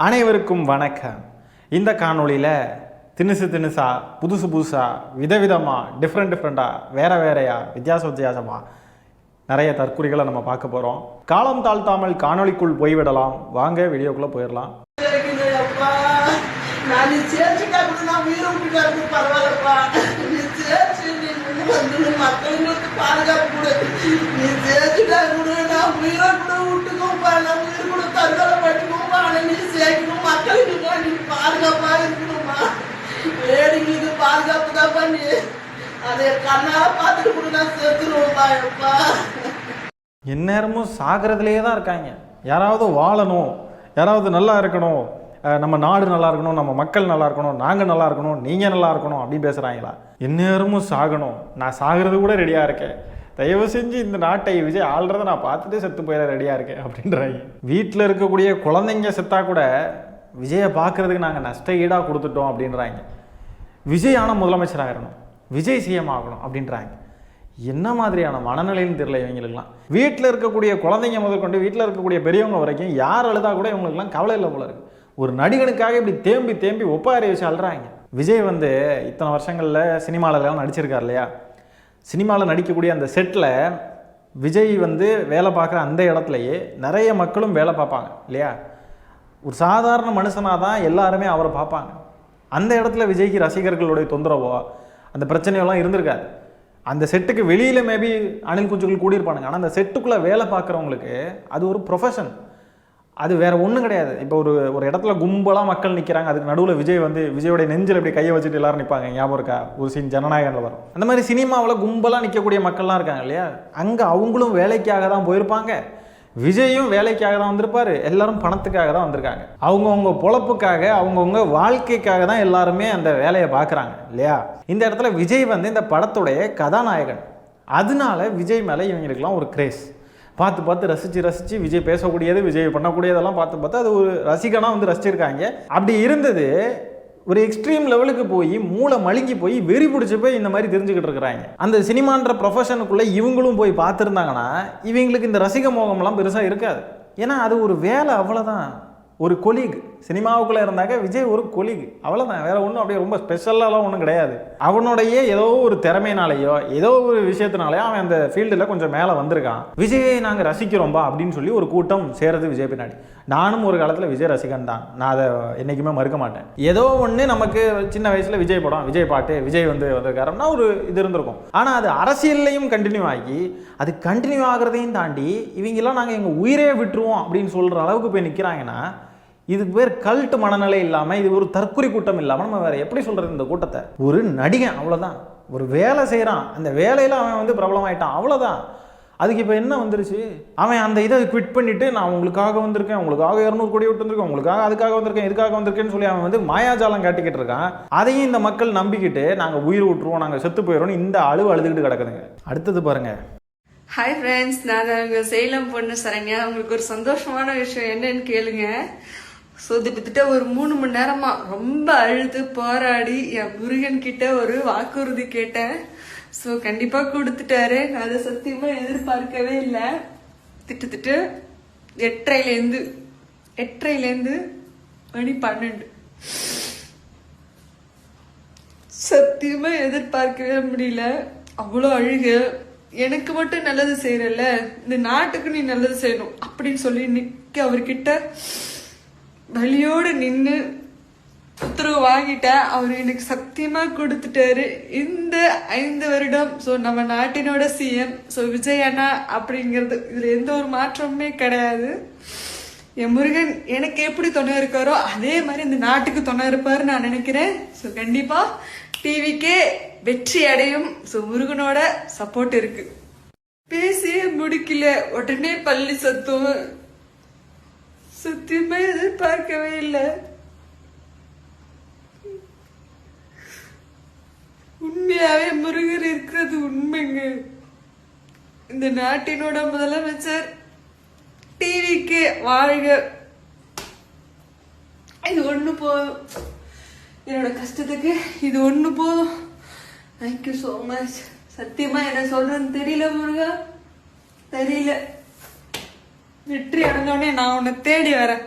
அனைவருக்கும் வணக்கம். இந்த காணொளியில் தினுசா புதுசாக விதவிதமாக டிஃப்ரெண்ட்டாக வேறையா வித்தியாசமாக நிறைய தற்குறிகளை நம்ம பார்க்க போகிறோம். காலம் தாழ்த்தாமல் காணொளிக்குள் போய்விடலாம். வாங்க வீடியோக்குள்ளே போயிடலாம். மக்களுக்கு பாதுகாப்பு கொடு. நீ சேர்த்துட்டா கூட நான் உயிரை கூட விட்டுக்கோப்பா. நான் உயிர் கூட தற்கொலை பண்ணிக்கோப்பா. ஆனால் நீ சேர்க்கணும். மக்களுக்கு நீ பாதுகாப்பா இருக்கணும்மா. வேடிக்கை இது பாதுகாப்பு தான் பண்ணி அதை கண்ணால பார்த்துட்டு கூட நான் சேர்த்துருவோம்ப்பா. எப்பா எந்நேரமும் சாகிறதுலேயே தான் இருக்காங்க. யாராவது வாழணும், யாராவது நல்லா இருக்கணும், நம்ம நாடு நல்லா இருக்கணும், நம்ம மக்கள் நல்லா இருக்கணும், நாங்கள் நல்லா இருக்கணும், நீங்கள் நல்லா இருக்கணும் அப்படின்னு பேசுகிறாங்களா? எந்நேரமும் சாகணும், நான் சாகிறது கூட ரெடியாக இருக்கேன், தயவு செஞ்சு இந்த நாட்டை விஜய் ஆள்றதை நான் பார்த்துட்டு செத்து போயிட ரெடியாக இருக்கேன் அப்படின்றாங்க. வீட்டில் இருக்கக்கூடிய குழந்தைங்க செத்தா கூட விஜயை பார்க்குறதுக்கு நாங்கள் நஷ்ட ஈடாக கொடுத்துட்டோம் அப்படின்றாங்க. விஜய் ஆனால் முதலமைச்சர் ஆகிடணும், விஜய் சிஎம் ஆகணும் அப்படின்றாங்க. என்ன மாதிரியான மனநிலைன்னு தெரியல இவங்களுக்குலாம். வீட்டில் இருக்கக்கூடிய குழந்தைங்க முதற்கொண்டு வீட்டில் இருக்கக்கூடிய பெரியவங்க வரைக்கும் யார் அழுதா கூட இவங்களுக்குலாம் கவலை இல்லை போல இருக்குது. ஒரு நடிகனுக்காக இப்படி தேம்பி ஒப்பாரி வச்சு அழுறாங்க. விஜய் இத்தனை வருஷங்களில் சினிமாவிலலாம் நடிச்சிருக்கார் இல்லையா? சினிமாவில் நடிக்கக்கூடிய அந்த செட்டில் விஜய் வேலை பார்க்குற அந்த இடத்துலையே நிறைய மக்களும் வேலை பார்ப்பாங்க இல்லையா? ஒரு சாதாரண மனுஷனாக தான் எல்லாருமே அவரை பார்ப்பாங்க. அந்த இடத்துல விஜய்க்கு ரசிகர்களுடைய தொந்தரவோ அந்த பிரச்சனையெல்லாம் இருந்திருக்காது. அந்த செட்டுக்கு வெளியில் மேபி அணில் குஞ்சுகள் கூடியிருப்பானுங்க. ஆனால் அந்த செட்டுக்குள்ளே வேலை பார்க்குறவங்களுக்கு அது ஒரு ப்ரொஃபஷன், அது வேற ஒன்றும் கிடையாது. இப்போ ஒரு இடத்துல கும்பலாக மக்கள் நிற்கிறாங்க, அதுக்கு நடுவில் விஜயோடைய நெஞ்சில் இப்படி கையை வச்சுட்டு எல்லாரும் நிற்பாங்க. ஞாபகம் இருக்கா? ஒரு சீன் ஜனநாயகனில் வரும். அந்த மாதிரி சினிமாவில் கும்பலாக நிற்கக்கூடிய மக்கள்லாம் இருக்காங்க இல்லையா? அங்கே அவங்களும் வேலைக்காக தான் போயிருப்பாங்க, விஜயும் வேலைக்காக தான் வந்திருப்பார், எல்லாரும் பணத்துக்காக தான் வந்திருக்காங்க. அவங்கவுங்க பொழப்புக்காக அவங்கவுங்க வாழ்க்கைக்காக தான் எல்லாருமே அந்த வேலையை பார்க்குறாங்க இல்லையா? இந்த இடத்துல விஜய் இந்த படத்துடைய கதாநாயகன். அதனால விஜய் மேலே இவங்களுக்கெல்லாம் ஒரு கிரேஸ். பார்த்து ரசித்து விஜய் பேசக்கூடியது, விஜய் பண்ணக்கூடியதெல்லாம் பார்த்து அது ஒரு ரசிகனாக ரசிச்சிருக்காங்க. அப்படி இருந்தது ஒரு எக்ஸ்ட்ரீம் லெவலுக்கு போய் மூளை மழுங்கி போய் வெறி பிடிச்சி போய் இந்த மாதிரி தெரிஞ்சுக்கிட்டு இருக்கிறாங்க. அந்த சினிமான்ற ப்ரொஃபஷனுக்குள்ளே இவங்களும் போய் பார்த்துருந்தாங்கன்னா இவங்களுக்கு இந்த ரசிக மோகம்லாம் பெருசாக இருக்காது. ஏன்னா அது ஒரு வேலை, அவ்வளோதான். ஒரு கொலீக் சினிமாவுக்குள்ளே இருந்தாக்க விஜய் ஒரு கொலீக், அவ்வளோதான். வேற ஒன்றும் அப்படியே ரொம்ப ஸ்பெஷலாலாம் ஒன்றும் கிடையாது. அவனுடைய ஏதோ ஒரு திறமையினாலேயோ ஏதோ ஒரு விஷயத்தினாலேயோ அவன் அந்த ஃபீல்டில் கொஞ்சம் மேலே வந்திருக்கான். விஜயை நாங்கள் ரசிக்கிறோம்பா அப்படின்னு சொல்லி ஒரு கூட்டம் சேருது விஜய் பின்னாடி. நானும் ஒரு காலத்தில் விஜய் ரசிகன் தான், நான் அதை என்றைக்குமே மறுக்க மாட்டேன். ஏதோ ஒன்று நமக்கு சின்ன வயசில் விஜய் படம், விஜய் பாட்டு, விஜய் வந்திருக்காருன்னா ஒரு இது இருந்திருக்கும். ஆனால் அது அரசியல்லையும் கண்டினியூ ஆகி அது கண்டினியூ ஆகிறதையும் தாண்டி இவங்கெல்லாம் நாங்கள் எங்கள் உயிரே விட்டுருவோம் அப்படின்னு சொல்கிற அளவுக்கு போய் நிற்கிறாங்கன்னா இதுக்கு பேர் கல்ட் மனநிலை இல்லாமல், இது ஒரு தற்குறி கூட்டம் இல்லாமல் நம்ம வேறு எப்படி சொல்கிறது? இந்த கூட்டத்தை ஒரு நடிகன், அவ்வளோதான். ஒரு வேலை செய்கிறான், அந்த வேலையில் அவன் பிரபலமாயிட்டான், அவ்வளோதான். அதுக்கு இப்போ என்ன வந்துருச்சு? அவன் அந்த இதை குவிட் பண்ணிவிட்டு நான் உங்களுக்காக வந்திருக்கேன், உங்களுக்காக 200 கோடி விட்டு வந்திருக்கேன், உங்களுக்காக அதுக்காக வந்திருக்கேன், இதுக்காக வந்திருக்கேன்னு சொல்லி அவன் மாயாஜாலம் காட்டிக்கிட்டு இருக்கான். அதையும் இந்த மக்கள் நம்பிக்கிட்டு நாங்கள் உயிர் விட்டுருவோம், நாங்கள் செத்து போயிடுவோம், இந்த அழுதுகிட்டு கிடக்குதுங்க. அடுத்தது பாருங்க. ஹாய் ஃப்ரெண்ட்ஸ், நான் உங்க சேலம் பொண்ணு சரண்யா. உங்களுக்கு ஒரு சந்தோஷமான விஷயம் என்னன்னு கேளுங்க. கிட்டத்தட்ட ஒரு 3 மணி நேரமா ரொம்ப அழுது போராடி என் முருகன் கிட்ட ஒரு வாக்குறுதி கேட்டேன். ஸோ கண்டிப்பா கொடுத்துட்டாரு. நான் அதை சத்தியமா எதிர்பார்க்கவே இல்லை. திட்டத்தட்ட 8:30 மணி 12 சத்தியமா எதிர்பார்க்கவே முடியல. அவ்வளோ அழுக. எனக்கு மட்டும் நல்லது செய்யறல, இந்த நாட்டுக்கு நீ நல்லது செய்யணும் அப்படின்னு சொல்லி நிக்க அவர்கிட்ட வலியோடு நின்று உத்தரவு வாங்கிட்டேன். அவர் எனக்கு சத்தியமா கொடுத்துட்டாரு. இந்த 5 வருடம் ஸோ நம்ம நாட்டினோட சிஎம் ஸோ விஜய் அண்ணா அப்படிங்கிறது இதுல எந்த ஒரு மாற்றமுமே கிடையாது. என் முருகன் எனக்கு எப்படி துணை இருக்காரோ அதே மாதிரி இந்த நாட்டுக்கு துணை இருப்பாரு நான் நினைக்கிறேன். ஸோ கண்டிப்பா டிவிக்கே வெற்றி அடையும். ஸோ முருகனோட சப்போர்ட் இருக்கு. பேசியே முடிக்கல, உடனே பள்ளி சத்தம். சத்தியமா எதிர்பார்க்கவே இல்லை. உண்மையாவே முருகர் இருக்கிறது உண்மைங்க. இந்த நாட்டினோட முதலமைச்சர் டிவிக்கு வாழ்க. இது ஒண்ணு போதும், என்னோட கஷ்டத்துக்கு இது ஒண்ணு போதும். Thank you so much. சத்தியமா என்ன சொல்றேன்னு தெரியல முருகா, தெரியல. வெற்றி அடைஞ்சோடனே நான் உன்னை தேடி வரேன்.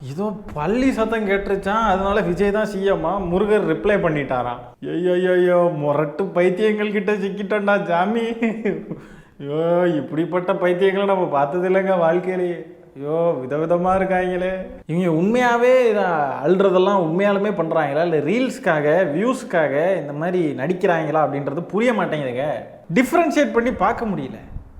ஏதோ பள்ளி சத்தம் கேட்டுருச்சான், அதனால விஜய் தான் சிஎம்மா முருகர் ரிப்ளை பண்ணிட்டாராம். ஐயோ முரட்டு பைத்தியங்கள் கிட்ட சிக்கிட்டோண்டா ஜாமி. ஐயோ இப்படிப்பட்ட பைத்தியங்களை நம்ம பார்த்தது இல்லைங்க வாழ்க்கையிலேயே. ஐயோ விதவிதமாக இருக்காங்களே. இவங்க உண்மையாகவே இதை அழுறதெல்லாம் உண்மையாலுமே பண்ணுறாங்களா இல்லை ரீல்ஸ்க்காக வியூஸ்க்காக இந்த மாதிரி நடிக்கிறாங்களா அப்படின்றது புரிய மாட்டேங்குதுங்க. டிஃப்ரென்ஷியேட் பண்ணி பார்க்க முடியல.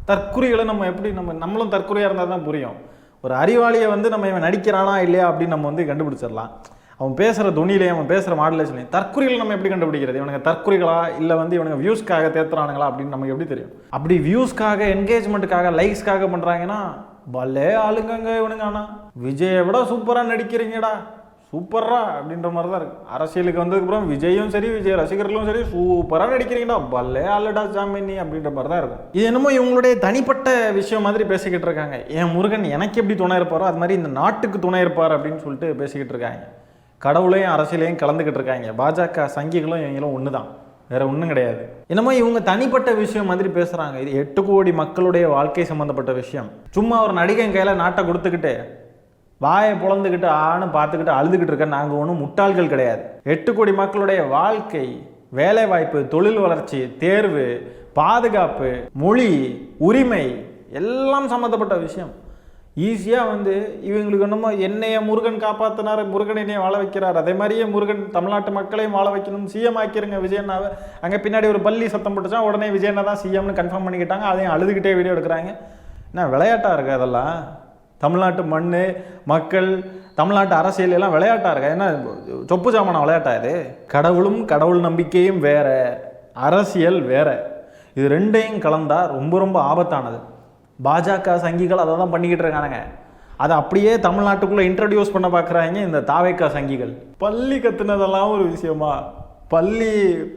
தற்குறிகளை நம்ம எப்படி நம்மளும் தற்குறியாக இருந்தால் தான் புரியும். ஒரு அறிவாளியை வந்து நம்ம இவன் நடிக்கிறானா இல்லையா அப்படின்னு நம்ம வந்து கண்டுபிடிச்சிடலாம். அவன் பேசுகிற துணியிலையும் அவன் பேசுகிற மாடுலேஷன்லையும். தற்குறிகளை நம்ம எப்படி கண்டுபிடிக்கிறது? இவனுக்கு தற்குறிகளா இல்லை வந்து இவனுக்கு வியூஸ்க்காக தேத்துறானுங்களா அப்படின்னு நமக்கு எப்படி தெரியும்? அப்படி வியூஸ்க்காக என்கேஜ்மெண்ட்டுக்காக லைக்ஸ்க்காக பண்ணுறாங்கன்னா பல்லே ஆளுங்கங்க இவனுங்க. ஆனால் விஜயை விட சூப்பராக நடிக்கிறீங்கடா, சூப்பரா அப்படின்ற மாதிரி தான் இருக்குது. அரசியலுக்கு வந்ததுக்கப்புறம் விஜயும் சரி விஜய் ரசிகர்களும் சரி சூப்பராக நடிக்கிறீங்கடா, பல்லே ஆளுடா ஜாமினி அப்படின்ற மாதிரி தான் இருக்கும். இது என்னமோ இவங்களுடைய தனிப்பட்ட விஷயம் மாதிரி பேசிக்கிட்டு இருக்காங்க. என் முருகன் எனக்கு எப்படி துணை இருப்பாரோ அது மாதிரி இந்த நாட்டுக்கு துணை இருப்பார் அப்படின்னு சொல்லிட்டு பேசிக்கிட்டு இருக்காங்க. கடவுளையும் அரசியலையும் கலந்துக்கிட்டு இருக்காங்க. பாஜக சங்கிகளும் இவங்களும் ஒன்று தான், வேற ஒன்றும் கிடையாது. என்னமோ இவங்க தனிப்பட்ட விஷயம் மாதிரி பேசுகிறாங்க. இது 8 கோடி மக்களுடைய வாழ்க்கை சம்மந்தப்பட்ட விஷயம். சும்மா ஒரு நடிகன் கையில் நாட்டை கொடுத்துக்கிட்டு வாயை புலந்துக்கிட்டு ஆன்னு பார்த்துக்கிட்டு அழுதுகிட்டு இருக்க நாங்கள் ஒன்றும் முட்டாள்கள் கிடையாது. 8 கோடி மக்களுடைய வாழ்க்கை, வேலை வாய்ப்பு, தொழில் வளர்ச்சி, தேர்வு, பாதுகாப்பு, மொழி, உரிமை எல்லாம் சம்மந்தப்பட்ட விஷயம். ஈஸியாக வந்து இவங்களுக்கு என்னமோ என்னைய முருகன் காப்பாற்றினார், முருகன் என்னைய வாழ வைக்கிறார், அதே மாதிரியே முருகன் தமிழ்நாட்டு மக்களையும் வாழ வைக்கணும், சிஎம் ஆக்கிருங்க விஜயண்ணாவை. அங்கே பின்னாடி ஒரு பள்ளி சத்தம் போட்டுச்சா உடனே விஜயண்ணா தான் சிஎம்னு கன்ஃபார்ம் பண்ணிக்கிட்டாங்க. அதையும் அழுதுகிட்டே வீடியோ எடுக்கிறாங்க. என்ன விளையாட்டாக இருக்குது அதெல்லாம்? தமிழ்நாட்டு மண், மக்கள், தமிழ்நாட்டு அரசியல் எல்லாம் விளையாட்டாக இருக்கா? என்ன சொப்பு சாமான விளையாட்டா இது? கடவுளும் கடவுள் நம்பிக்கையும் வேற, அரசியல் வேற. இது ரெண்டையும் கலந்தா ரொம்ப ரொம்ப ஆபத்தானது. பாஜக சங்கிகள் அதை தான் பண்ணிக்கிட்டு இருக்கானுங்க. அதை அப்படியே தமிழ்நாட்டுக்குள்ளே இன்ட்ரடியூஸ் பண்ண பார்க்குறாங்க இந்த தாவேக்கா சங்கிகள். பள்ளி கத்துனதெல்லாம் ஒரு விஷயமா? பள்ளி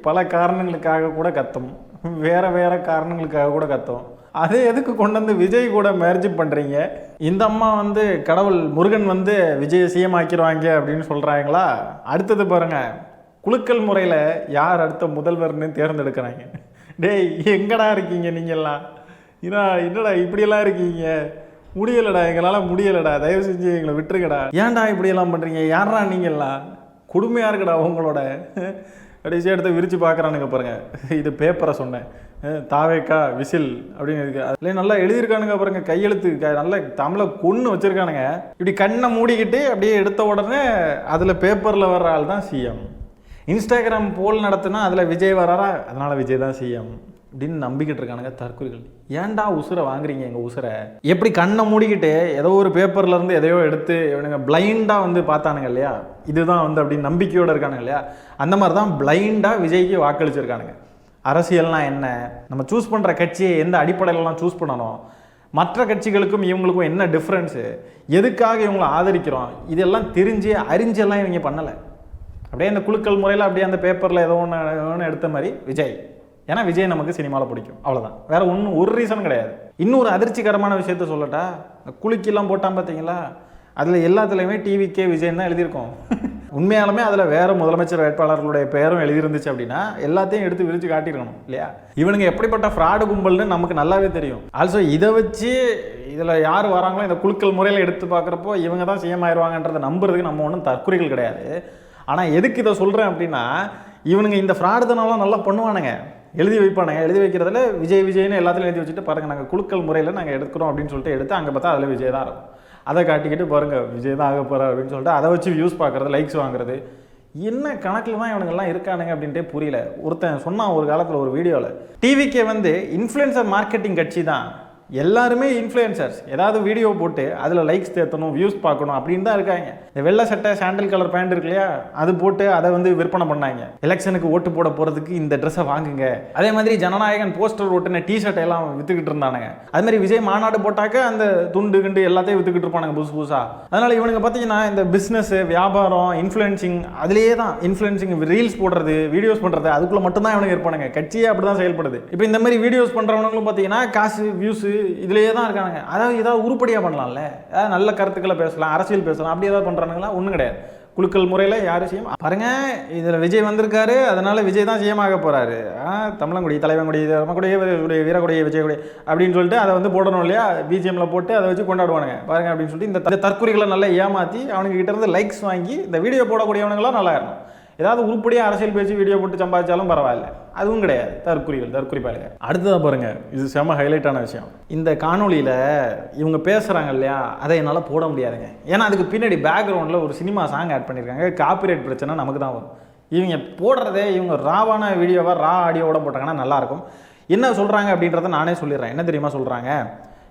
பல காரணங்களுக்காக கூட கத்தும், வேற வேற காரணங்களுக்காக கூட கத்தும். அதை எதுக்கு கொண்டு வந்து விஜய் கூட மேரேஜ் பண்ணுறீங்க? இந்த அம்மா வந்து கடவுள் முருகன் வந்து விஜயை சிஎம் ஆக்கிடுவாங்க அப்படின்னு சொல்கிறாங்களா? அடுத்தது பாருங்க, குலுக்கல் முறையில் யார் அடுத்த முதல்வர்னு தேர்ந்தெடுக்கிறாங்க. டேய் எங்கடா இருக்கீங்க நீங்கள்லாம்? என்னடா இப்படியெல்லாம் இருக்கீங்க? முடியலடா, எங்களால் முடியலடா, தயவு செஞ்சு எங்களை விட்டுருக்கடா. ஏன்டா இப்படியெல்லாம் பண்ணுறீங்க? யாரா நீங்கள்லாம்? கொடுமையாக இருக்குடா உங்களோட. கடைசி எடுத்து விரித்து பார்க்குறானுங்க பாருங்கள். இது பேப்பரை சொன்னேன், தாவேக்கா விசில் அப்படின்னு இருக்கு. அதுலேயே நல்லா எழுதியிருக்கானுங்க பாருங்க, கையெழுத்து நல்லா தமிழை கொன்று வச்சுருக்கானுங்க. இப்படி கண்ணை மூடிக்கிட்டு அப்படியே எடுத்த உடனே அதில் பேப்பரில் வர்ற ஆள் தான் சிஎம். இன்ஸ்டாகிராம் போல் நடத்துனா அதில் விஜய் வராரா, அதனால் விஜய் தான் சிஎம் அப்படின்னு நம்பிக்கிட்டு இருக்கானுங்க தற்கொலைகள். ஏன்டா உசுரை வாங்குறீங்க எங்கள் உசுரை? எப்படி கண்ணை மூடிக்கிட்டு ஏதோ ஒரு பேப்பர்லேருந்து எதையோ எடுத்து இவனுங்க பிளைண்டாக வந்து பார்த்தானுங்க இல்லையா, இதுதான் வந்து அப்படின்னு நம்பிக்கையோடு இருக்கானுங்க இல்லையா, அந்த மாதிரி தான் பிளைண்டாக விஜய்க்கு வாக்களிச்சிருக்கானுங்க. அரசியல்னா என்ன, நம்ம சூஸ் பண்ணுற கட்சியை எந்த அடிப்படையிலலாம் சூஸ் பண்ணணும், மற்ற கட்சிகளுக்கும் இவங்களுக்கும் என்ன டிஃப்ரென்ஸு, எதுக்காக இவங்களை ஆதரிக்கிறோம், இதெல்லாம் தெரிஞ்சு அறிஞ்செல்லாம் இவங்க பண்ணலை. அப்படியே இந்த குலுக்கல் முறையில் அப்படியே அந்த பேப்பரில் ஏதோ ஒன்று எடுத்த மாதிரி விஜய். ஏன்னா விஜய் நமக்கு சினிமாவில் பிடிக்கும், அவ்வளோதான். வேற ஒன்றும் ஒரு ரீசன் கிடையாது. இன்னொரு அதிர்ச்சிகரமான விஷயத்த சொல்லட்டா, குலுக்கிலாம் போட்டான் பார்த்தீங்களா, அதில் எல்லாத்துலேயுமே டிவிக்கே விஜய் தான் எழுதியிருக்கோம். உண்மையாலுமே அதில் வேறு முதலமைச்சர் வேட்பாளர்களுடைய பெயரும் எழுதியிருந்துச்சு அப்படின்னா எல்லாத்தையும் எடுத்து விரித்து காட்டியிருக்கணும் இல்லையா? இவனுங்க எப்படிப்பட்ட ஃப்ராடு கும்பல்னு நமக்கு நல்லாவே தெரியும். ஆல்சோ இதை வச்சு இதில் யார் வராங்களோ இந்த குலுக்கல் முறையில் எடுத்து பார்க்குறப்போ இவங்க தான் சிஎம் ஆயிடுவாங்கன்றதை நம்புறதுக்கு நம்ம ஒன்றும் தற்குறிகள் கிடையாது. ஆனால் எதுக்கு இதை சொல்கிறேன் அப்படின்னா, இவனுங்க இந்த ஃப்ராடுதனெல்லாம் நல்லா பண்ணுவானுங்க, எழுதி வைப்பானுங்க. எழுதி வைக்கிறதுல விஜய்னு எல்லாத்துலையும் எழுதி வச்சுட்டு பாருங்கள் நாங்கள் குலுக்கல் முறையில் நாங்கள் எடுக்கிறோம் அப்படின்னு சொல்லிட்டு எடுத்து அங்கே பார்த்தா அதில் விஜய் தான் இருக்கும். அதை காட்டிக்கிட்டு பாருங்கள் விஜய் தான் ஆக போகிறார் அப்படின்னு சொல்லிட்டு அதை வச்சு வியூஸ் பார்க்குறது, லைக்ஸ் வாங்குறது, என்ன கணக்கில் தான் இவனுங்கெல்லாம் இருக்கானுங்க அப்படின்ட்டே புரியல. ஒருத்தன் சொன்னான் ஒரு காலத்தில் ஒரு வீடியோவில், டிவிக்கே வந்து இன்ஃப்ளூயன்சர் மார்க்கெட்டிங் கட்சி தான், எல்லாருமே இன்ஃப்ளூயன்சர்ஸ், ஏதாவது வீடியோ போட்டு அதில் லைக்ஸ் தேர்த்தணும், வியூஸ் பார்க்கணும் அப்படின்னு தான் இருக்காங்க. இந்த வெள்ளை சட்டை சாண்டல் கலர் பேண்ட் இருக்கு இல்லையா, அது போட்டு அதை வந்து விற்பனை பண்ணாங்க. எலெக்ஷனுக்கு ஓட்டு போட போகிறதுக்கு இந்த ட்ரெஸ்ஸை வாங்குங்க. அதே மாதிரி ஜனநாயகன் போஸ்டர் ஓட்டுன டிஷர்ட் எல்லாம் விற்றுக்கிட்டு இருந்தானுங்க. அது மாதிரி விஜய் மாநாடு போட்டாக்க அந்த துண்டு கிண்டு எல்லாத்தையும் விற்றுக்கிட்டு இருப்பானுங்க புதுசாக. அதனால் இவனுங்க பார்த்தீங்கன்னா இந்த பிஸ்னஸ், வியாபாரம், இன்ஃப்ளூயன்சிங், அதுலேயே தான் இன்ஃப்ளூயன்சிங், ரீல்ஸ் போடுறது, வீடியோஸ் பண்ணுறது, அதுக்குள்ளே மட்டும்தான் இவனுங்க இருப்பானுங்க. கட்சியே அப்படி தான் செயல்படுது. இப்போ இந்த மாதிரி வீடியோஸ் பண்ணுறவங்களும் பார்த்தீங்கன்னா காசு, வியூஸு இதுலேயே தான் இருக்கானுங்க. அதாவது ஏதாவது உருப்படியாக பண்ணலாம்ல, ஏதாவது நல்ல கருத்துக்களை பேசலாம், அரசியல் பேசலாம், அப்படி ஏதாவது பண்ணுறானுங்களா? ஒன்றும் கிடையாது. குலுக்கல் முறையில் யார் சிஎம் பாருங்க. இதில் விஜய் வந்திருக்காரு, அதனால விஜய் தான் சிஎம் ஆக போகிறாரு. தமிழங்குடி தலைவங்குடி தர்மக்குடிய வீரக்குடிய விஜயக்குடி அப்படின்னு சொல்லிட்டு அதை வந்து போடணும் இல்லையா, பிஜிஎம்ல போட்டு அதை வச்சு கொண்டாடுவானுங்க பாருங்க அப்படின்னு சொல்லிட்டு இந்த தற்குறிகளை நல்லா ஏமாற்றி அவனுக்கு கிட்ட இருந்து லைக்ஸ் வாங்கி இந்த வீடியோ போடக்கூடியவனுங்களாம் நல்லா இருக்கும். ஏதாவது உருப்படியாக அரசியல் பேசி வீடியோ போட்டு சம்பாதிச்சாலும் பரவாயில்ல, அதுவும் கிடையாது. தற்குறி பாருங்க. அடுத்ததாக பாருங்க, இது செம ஹைலைட்டான விஷயம். இந்த காணொலியில் இவங்க பேசுகிறாங்க இல்லையா, அதை என்னால் போட முடியாதுங்க. ஏன்னா அதுக்கு பின்னாடி பேக்ரவுண்டில் ஒரு சினிமா சாங் ஆட் பண்ணியிருக்காங்க. காப்பிரைட் பிரச்சனை நமக்கு தான் வரும். இவங்க போடுறதே இவங்க ராவான வீடியோவாக ரா ஆடியோவோட போட்டாங்கன்னா நல்லாயிருக்கும். என்ன சொல்கிறாங்க அப்படின்றத நானே சொல்லிடுறேன். என்ன தெரியுமா சொல்கிறாங்க,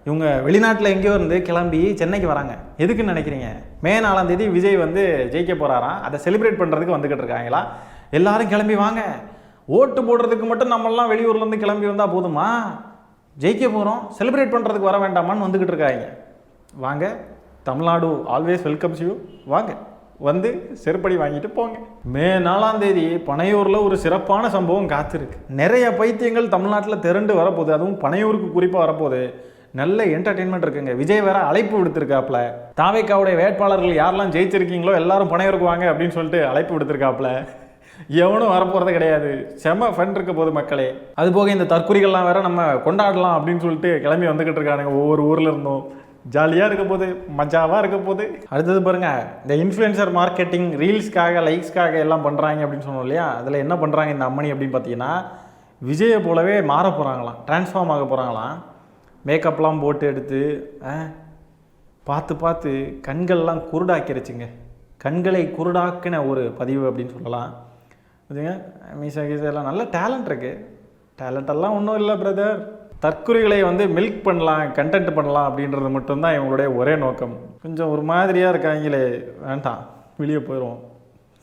இவங்க வெளிநாட்டில் எங்கேயோ இருந்து கிளம்பி சென்னைக்கு வராங்க. எதுக்குன்னு நினைக்கிறீங்க? மே 4ஆம் தேதி விஜய் வந்து ஜெயிக்க போகிறாராம். அதை செலிப்ரேட் பண்ணுறதுக்கு வந்துக்கிட்டு இருக்காங்களா. எல்லாரும் கிளம்பி வாங்க, ஓட்டு போடுறதுக்கு மட்டும் நம்மளாம் வெளியூர்லேருந்து கிளம்பி வந்தால் போதுமா? ஜெயிக்க போகிறோம், செலிப்ரேட் பண்ணுறதுக்கு வர வேண்டாமான்னு வந்துக்கிட்டு இருக்காங்க. வாங்க, தமிழ்நாடு ஆல்வேஸ் வெல்கம்ஸ் யூ. வாங்க, வந்து செருப்படி வாங்கிட்டு போங்க. மே 4ஆம் தேதி பனையூரில் ஒரு சிறப்பான சம்பவம் காத்திருக்கு. நிறைய பைத்தியங்கள் தமிழ்நாட்டில் திரண்டு வரப்போகுது. அதுவும் பனையூருக்கு குறிப்பாக வரப்போகுது. நல்ல என்டர்டெயின்மெண்ட் இருக்குங்க. விஜய் வேற அழைப்பு விடுத்திருக்காப்புல. தாவேக்காவுடைய வேட்பாளர்கள் யாரெல்லாம் ஜெயிச்சிருக்கீங்களோ எல்லாரும் பனையூருக்கு வாங்க அப்படின்னு சொல்லிட்டு அழைப்பு விடுத்திருக்காப்புல. எவனும் வரப்போகிறது கிடையாது. செம ஃபன் இருக்க போது மக்களே. அது போக இந்த தற்குறிகள்லாம் வேற நம்ம கொண்டாடலாம் அப்படின்னு சொல்லிட்டு கிளம்பி வந்துக்கிட்டு இருக்கானுங்க. ஒவ்வொரு ஊரில் இருந்தும் ஜாலியாக இருக்க போது, மஜாவாக இருக்க போது. அடுத்தது பாருங்க, இந்த இன்ஃப்ளூயன்சர் மார்க்கெட்டிங் ரீல்ஸ்க்காக லைக்ஸ்க்காக எல்லாம் பண்ணுறாங்க அப்படின்னு சொன்னோம் இல்லையா. அதில் என்ன பண்ணுறாங்க இந்த அம்மணி அப்படின்னு பார்த்தீங்கன்னா, விஜயை போலவே மாற போகிறாங்களாம், டிரான்ஸ்ஃபார்ம் ஆக போகிறாங்களாம். மேக்கப்லாம் போட்டு எடுத்து பார்த்து கண்கள்லாம் குருடாக்கிருச்சுங்க. கண்களை குருடாக்கின ஒரு பதிவு அப்படின்னு சொல்லலாம். இதுங்க மீசா கீசெல்லாம் நல்ல டேலண்ட் இருக்குது. டேலண்டெல்லாம் ஒன்றும் இல்லை பிரதர். தற்குறிகளை வந்து மில்க் பண்ணலாம், கண்டென்ட் பண்ணலாம் அப்படின்றது மட்டும்தான் இவங்களுடைய ஒரே நோக்கம். கொஞ்சம் ஒரு மாதிரியாக இருக்காங்களே, வேண்டாம், வெளியே போயிடுவோம்,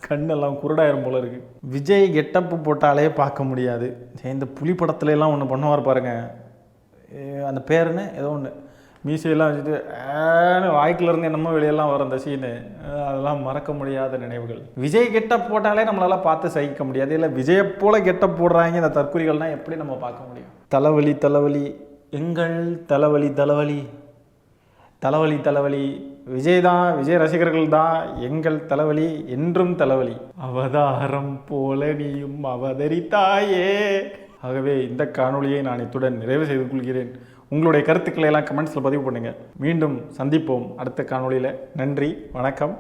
கண்ணெல்லாம் குருடாயிரும் போல இருக்குது. விஜய் கெட்டப்பு போட்டாலே பார்க்க முடியாது. இந்த புலி படத்துலலாம் ஒன்று பண்ணுவார் பாருங்க, அந்த பேருன்னு ஏதோ ஒன்று மீசையெல்லாம் வச்சுட்டு வாய்க்குலேருந்து என்னமோ வெளியெல்லாம் வரும் அந்த சீனு. அதெல்லாம் மறக்க முடியாத நினைவுகள். விஜய் கெட்டப் போட்டாலே நம்மளால் பார்த்து சகிக்க முடியாது. இல்லை விஜயை போல் கெட்டப் போடுறாங்க இந்த தற்குறிகள்னால் எப்படி நம்ம பார்க்க முடியும்? தலைவலி தலைவலி, எங்கள் தலைவலி தலைவலி, தலைவலி தலைவலி, விஜய் தான், விஜய் ரசிகர்கள் தான் எங்கள் தலைவலி, என்றும் தலைவலி. அவதாரம் போல நீயும் அவதரித்தாயே. ஆகவே இந்த காணொலியை நான் இத்துடன் நிறைவு செய்து கொள்கிறேன். உங்களுடைய கருத்துக்களை எல்லாம் கமெண்ட்ஸில் பதிவு பண்ணுங்கள். மீண்டும் சந்திப்போம் அடுத்த காணொலியில். நன்றி, வணக்கம்.